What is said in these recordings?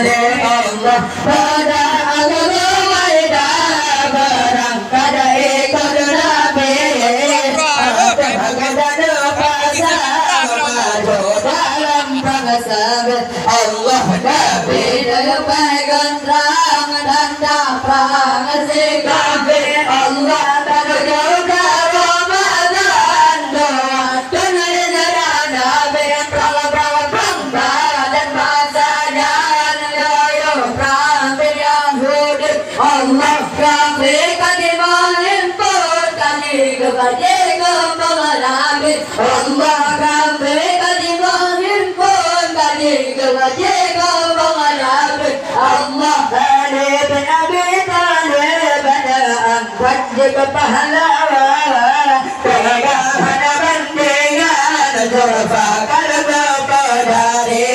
Allah pada agama ida barang kada ikut nabi Allah nabi pegang terang dan perang sikabe Allah berjauh Ramadan doa tunai nabi perang dan masa jalan gayo perang Yahudi Allah kafe kadimahin pun kali kebaje kepengalaman Allah kafe kadimahin pun kali kebaje kepengalaman Allah Talib Nabi Talib wajib pahlawan pegangan bandingan jurfa kalba padari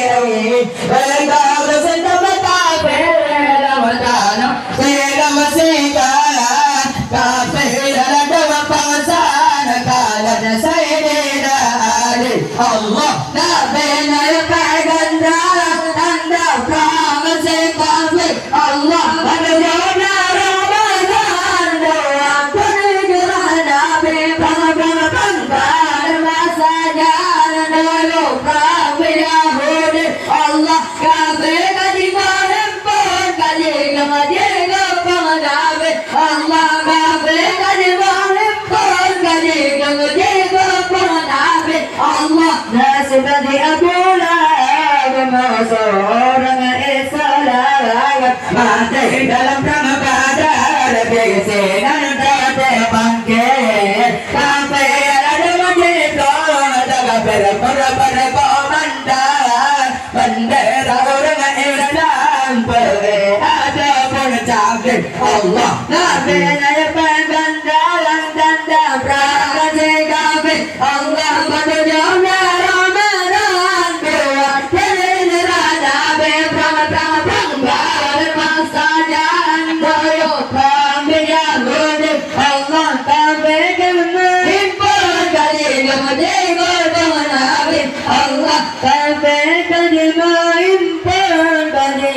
pegang senjata kafir Ramadan segam segala kafir dalam pasan kalan sayyidina Ali Allah nabi pegang tanda perang sekafir Allah berjana Ramadan doa pengerah nabi perang masa jalan dulu perang Yahudi Allah kafir kadimahin pun kali kematian kepengalaman Allah kafir kadimahin pun kali kematian kepengalaman Allah nasib di Abu Lahab seorang Islam mati dalam perang Badar bisinan terbangkit kafir ada wajib kafir komandan bendera orang Islam ada pun canggih Allah nabi pegang dalam tanda perang kafir Allah berjauh Ramadan doa general nabi perang masa jalan doyo perang Yahudi Allah kafir himpun kali kemudi nabi Allah kafir kali himpun kali